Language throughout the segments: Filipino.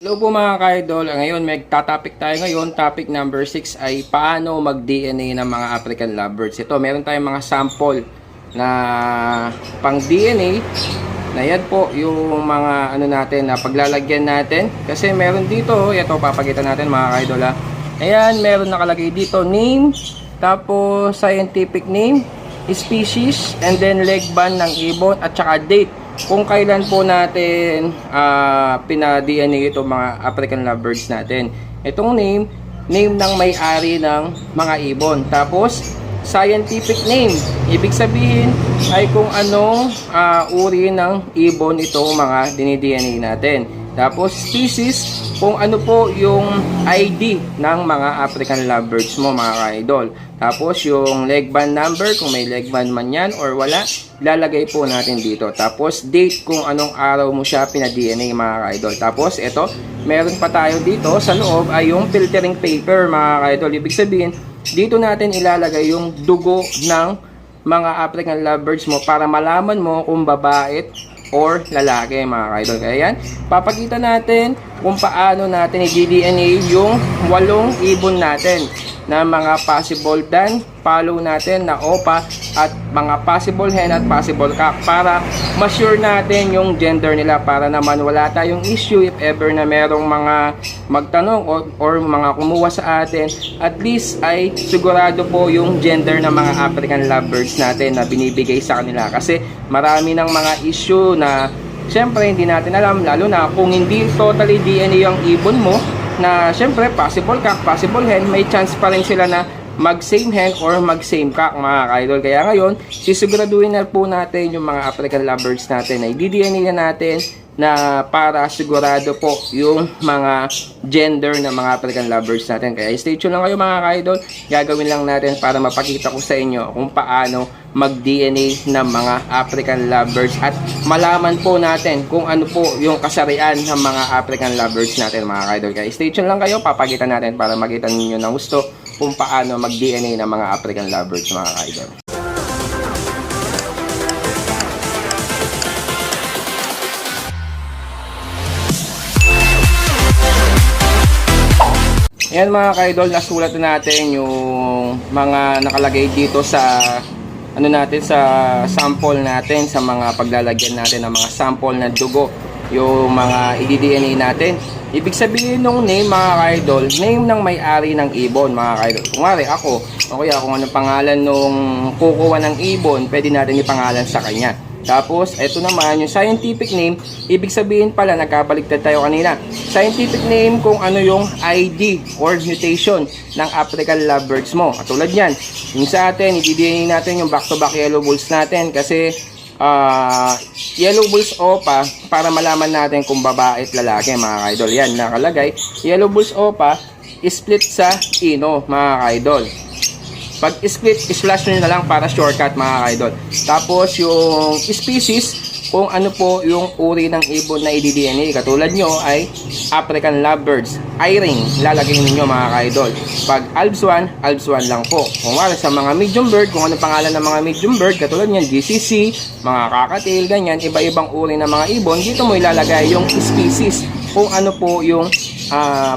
Hello po mga ka-idol. Ngayon, magta-topic tayo ngayon. Topic number 6 ay paano mag-DNA ng mga African lovebirds. Ito, meron tayong mga sample na pang-DNA na yan po yung mga ano natin na paglalagyan natin. Kasi meron dito, ito papakita natin mga ka-idol ha. Ayan, meron nakalagay dito name, tapos scientific name, species, and then leg band ng ibon at saka date. Kung kailan po natin pina-DNA itong mga African lovebirds natin. Itong name ng may-ari ng mga ibon. Tapos, scientific name. Ibig sabihin ay kung anong uri ng ibon itong mga dinidNA natin. Tapos, species, kung ano po yung ID ng mga African lovebirds mo mga ka-idol. Tapos, yung leg band number, kung may leg band man yan or wala, lalagay po natin dito. Tapos, date kung anong araw mo siya pina-DNA mga ka-idol. Tapos, ito, meron pa tayo dito sa loob ay yung filtering paper mga ka-idol. Ibig sabihin, dito natin ilalagay yung dugo ng mga African lovebirds mo para malaman mo kung babae or lalaki mga ka-idol. Kaya yan, papakita natin kung paano natin i-DNA yung 8 ibon natin na mga possible dan, follow natin na OPA at mga possible hen at possible cock para ma-sure natin yung gender nila para naman wala tayong issue if ever na merong mga magtanong or mga kumuha sa atin, at least ay sigurado po yung gender ng mga African lovebirds natin na binibigay sa kanila kasi marami ng mga issue na syempre hindi natin alam, lalo na kung hindi totally DNA yung ibon mo na syempre possible cock, possible hen, may chance pa rin sila na mag same hen or mag same cock mga ka-idol. Kaya ngayon, sisiguraduhin na po natin yung mga African lovebirds natin na i-DNA na natin na para sigurado po yung mga gender ng mga African lovebirds natin. Kaya stay tuned lang kayo mga ka-idol. Gagawin lang natin para mapakita ko sa inyo kung paano mag-DNA ng mga African lovebirds at malaman po natin kung ano po yung kasarian ng mga African lovebirds natin mga ka-idol. Kaya stay tuned lang kayo, papakita natin para makita ninyo ng gusto kung paano mag-DNA ng mga African lovebirds mga ka-idol. Ayan mga ka-idol, nasulat na natin yung mga nakalagay dito sa ano natin, sa sample natin, sa mga paglalagyan natin ng mga sample na dugo, yung mga i-DNA natin. Ibig sabihin nung name mga ka-idol, name ng may-ari ng ibon mga ka-idol. Kung ako, o kaya kung anong pangalan nung kukuha ng ibon, pwede natin ipangalan sa kanya. Tapos, ito naman, yung scientific name, ibig sabihin pala, nagkabaliktad tayo kanina. Scientific name kung ano yung ID or mutation ng African lovebirds mo. Katulad yan, yung sa atin, i-DNA natin yung back-to-back yellow bulls natin kasi yellow bulls OPA para malaman natin kung babae at lalaki mga ka-idol. Yan, nakalagay. Yellow bulls OPA, split sa ino mga ka-idol. Pag split, slash nyo na lang para shortcut mga ka-idol. Tapos yung species, kung ano po yung uri ng ibon na i-DNA. Katulad nyo ay African lovebirds. I-ring, lalagay ninyo mga ka-idol. Pag Alps 1 lang po. Kung sa mga medium bird, kung ano pangalan ng mga medium bird, katulad nyan, GCC, mga kakatil, ganyan, iba-ibang uri ng mga ibon, dito mo ilalagay yung species. Kung ano po yung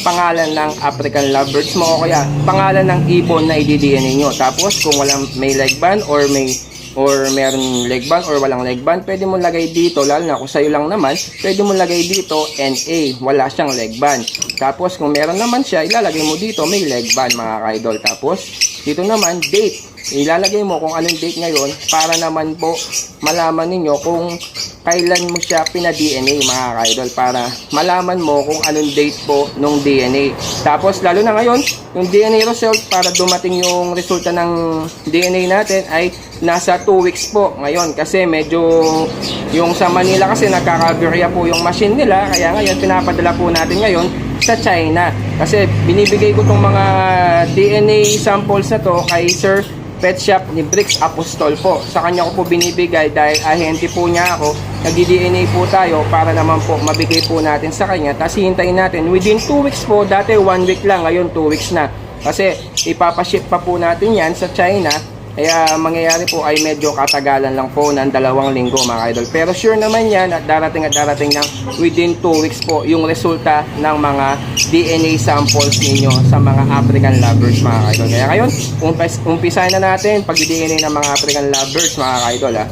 pangalan ng African lovebirds mo o kaya pangalan ng ibon na i-DNA nyo. Tapos kung walang may leg band or meron leg band or walang leg band, pwede mo lagay dito, lalo na kung sa'yo lang naman, pwede mo lagay dito NA, wala siyang leg band. Tapos kung meron naman siya, ilalagay mo dito may leg band mga ka-idol. Tapos dito naman date, ilalagay mo kung anong date ngayon para naman po malaman ninyo kung kailan mo siya pina-DNA mga ka-idol para malaman mo kung anong date po nung DNA. Tapos lalo na ngayon, yung DNA result para dumating yung resulta ng DNA natin ay nasa 2 weeks po ngayon kasi medyo yung sa Manila kasi nagkakaberya po yung machine nila, kaya ngayon pinapadala po natin ngayon sa China kasi binibigay ko tong mga DNA samples na to kay Sir Pet Shop ni Bricks Apostol po. Sa kanya ko po binibigay dahil ahente po niya ako. Nagdi-DNA po tayo para naman po mabigay po natin sa kanya. Tapos hihintayin natin within 2 weeks po. Dati 1 week lang, ngayon 2 weeks na. Kasi ipapaship pa po natin yan sa China Kaya mangyayari po ay medyo katagalan lang po ng 2 linggo mga idol. Pero sure naman yan at darating ng within 2 weeks po yung resulta ng mga DNA samples ninyo sa mga African lovebirds mga idol. Kaya ngayon, umpisahan na natin pag-DNA ng mga African lovebirds mga idol ha.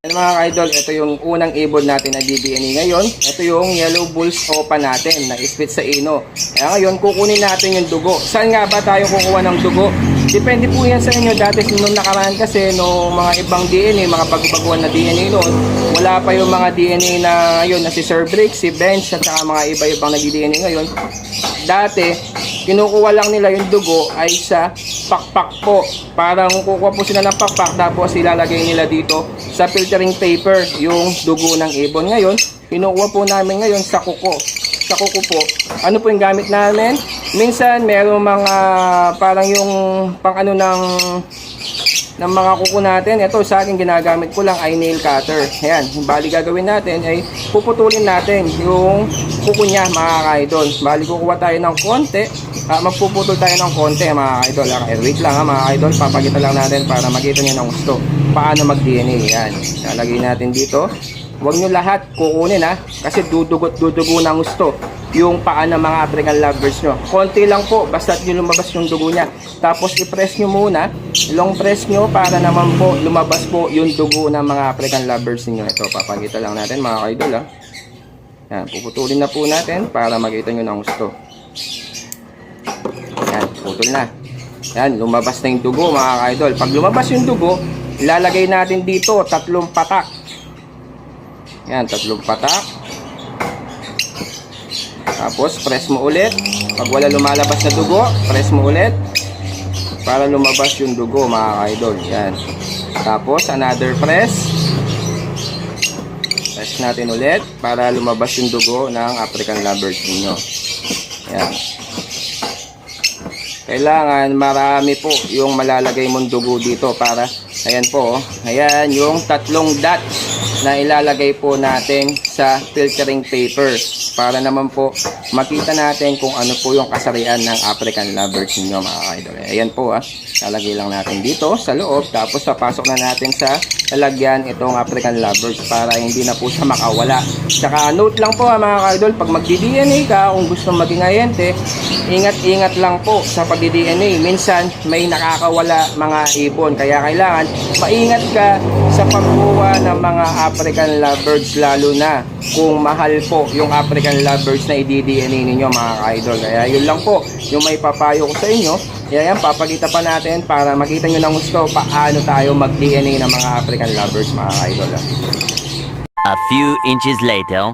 Yan mga idol, ito yung unang ibon natin na DNA ngayon. Ito yung Yellow Bulls Opa natin na split sa ino. Kaya ngayon, kukunin natin yung dugo. Saan nga ba tayo kukuha ng dugo? Depende po yan sa inyo. Dati nung nakaraan kasi, no, mga ibang DNA, mga bago-baguhan na DNA noon, wala pa yung mga DNA na yun, na si Sir Brick, si Bench, at saka mga iba-ibang nag-DNA ngayon. Dati, kinukuha lang nila yung dugo ay sa pakpak po. Parang kukuha po sila ng pakpak, tapos ilalagay nila dito sa filtering paper yung dugo ng ibon. Ngayon, kinukuha po namin ngayon sa kuko. Sa kuko po, ano po yung gamit namin? Minsan, merong mga parang yung pang ano ng mga kuko natin. Ito sa akin ginagamit ko lang ay nail cutter. Ayan, bali gagawin natin ay puputulin natin yung kuko niya mga idol. Bali kukuha tayo ng konti. Magpuputol tayo ng konti mga idol. Wait lang mga idol, papakita lang natin para makita niyo ng gusto paano mag-DNA. Yan, lalagay natin dito. Huwag nyo lahat kukunin kasi dudugo ng gusto yung paa ng mga African lovebirds nyo. Konti lang po, basta nyo lumabas yung dugo nya. Tapos i-press nyo muna, long press nyo para naman po lumabas po yung dugo ng mga African lovebirds nyo. Ito, papakita lang natin mga idol Yan, puputulin na po natin para makita nyo ng gusto. Yan, putol na. Yan, lumabas na yung dugo mga idol. Pag lumabas yung dugo, ilalagay natin dito 3 patak. Yan, 3 patak. Tapos, press mo ulit. Pag wala lumalabas na dugo, press mo ulit para lumabas yung dugo mga idol. Yan. Tapos, another press. Press natin ulit para lumabas yung dugo ng African lovebirds ninyo. Yan. Kailangan marami po yung malalagay mong dugo dito para, ayan po, ayan yung 3 dots na ilalagay po natin sa filtering paper para naman po makita natin kung ano po yung kasarian ng African lovebirds ninyo mga idol. Ayan po lalagay lang natin dito sa loob, tapos papasok na natin sa lalagyan itong African lovebirds para hindi na po siya makawala. Tsaka note lang po mga idol, pag magdi-DNA ka, kung gusto maging ayente, ingat-ingat lang po sa pag-DNA. Minsan may nakakawala mga ibon, kaya kailangan maingat ka sa pagkuha ng mga African lovebirds, lalo na kung mahal po yung African lovebirds na i-DNA ninyo mga idol. Kaya yun lang po yung may papayo ko sa inyo. Kaya yan, papakita pa natin para makita nyo ng gusto paano tayo mag-DNA ng mga African lovebirds mga idol. A few inches later.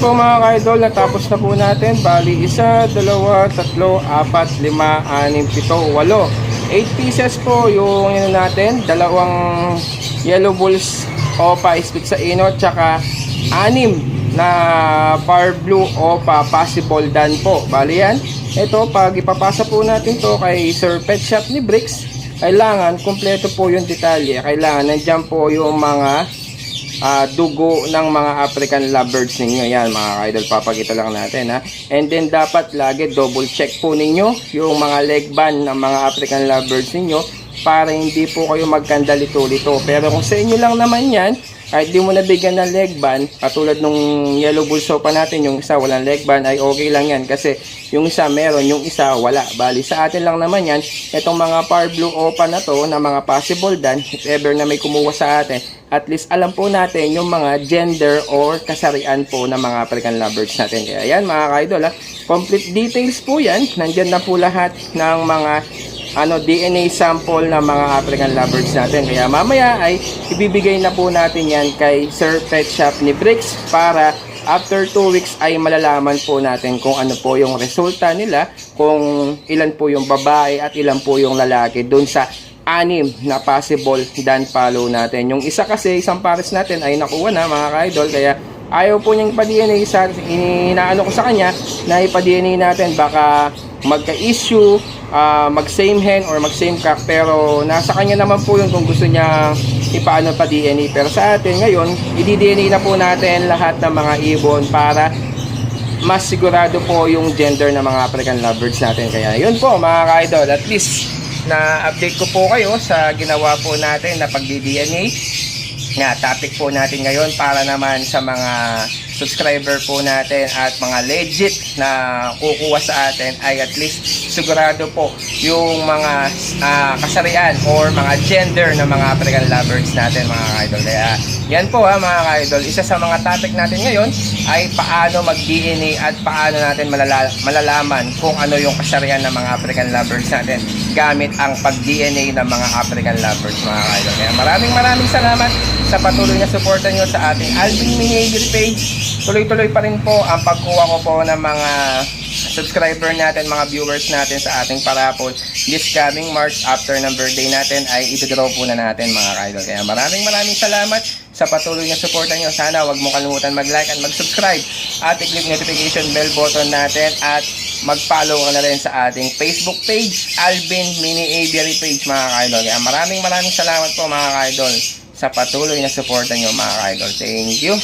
po mga ka-idol, natapos na po natin. Bali, 1, 2, 3, 4, 5, 6, 7, 8. 8 pieces po yung ano natin. 2 Yellow Bulls Opa split sa ino, tsaka 6 na Par Blue Opa possible dan po. Bali yan. Ito, pag ipapasa po natin to kay Sir Pet Shop ni Bricks, kailangan kumpleto po yung detalye. Kailangan nandiyan po yung mga dugo ng mga African lovebirds ninyo. Yan mga ka-idol, papakita lang natin ha. And then dapat lagi double check po ninyo yung mga leg band ng mga African lovebirds ninyo para hindi po kayo magkandalito-lito. Pero kung sa inyo lang naman yan, kahit di mo nabigyan ng leg band, katulad nung yellow bullsaw pa natin, yung isa walang leg band, ay okay lang yan kasi yung isa meron, yung isa wala. Bali sa atin lang naman yan, itong mga par blue opa na to, na mga possible dan, if ever na may kumuha sa atin, at least alam po natin yung mga gender or kasarian po ng mga African lovebirds natin. Kaya yan mga ka-idol ha, complete details po yan, nandyan na po lahat ng mga DNA sample ng mga African lovebirds natin. Kaya mamaya ay ibibigay na po natin yan kay Sir Pet Shop ni Bricks para after 2 weeks ay malalaman po natin kung ano po yung resulta nila, kung ilan po yung babae at ilan po yung lalaki dun sa 6 na possible dan follow natin. Yung isa kasi, isang pares natin ay nakuha na mga ka-idol, kaya ayaw po niyang ipa-DNA sa inaano ko sa kanya na ipa-DNA natin, baka magka-issue, mag-same hen or mag-same cock, pero nasa kanya naman po yun kung gusto niya ipaano pa DNA. Pero sa atin ngayon, i-DNA na po natin lahat ng mga ibon para mas sigurado po yung gender ng mga African lovebirds natin. Kaya yun po mga ka-idol, at least na update ko po kayo sa ginawa po natin na pagdi-DNA na topic po natin ngayon para naman sa mga subscriber po natin at mga legit na kukuha sa atin ay at least sigurado po yung mga kasarian or mga gender ng mga African lovebirds natin mga ka-idol. Kaya yan po ha mga ka-idol, isa sa mga topic natin ngayon ay paano mag-DNA at paano natin malalaman kung ano yung kasarian ng mga African lovebirds natin gamit ang pag-DNA ng mga African lovebirds mga ka-idol. Kaya maraming salamat sa patuloy na suporta nyo sa ating Alvin Mini Aviary page. Tuloy-tuloy pa rin po ang pagkuha ko po ng mga subscriber natin, mga viewers natin sa ating parapol. This coming March, after ng birthday natin, ay ito-draw po na natin mga ka-idol. Kaya maraming salamat sa patuloy na suporta nyo. Sana wag mo kalimutan mag-like at mag-subscribe at i-click notification bell button natin at mag-follow ka na rin sa ating Facebook page, Alvin Mini Aviary page mga ka-idol. Kaya maraming salamat po mga ka-idol sa patuloy na suporta nyo mga ka-idol. Thank you.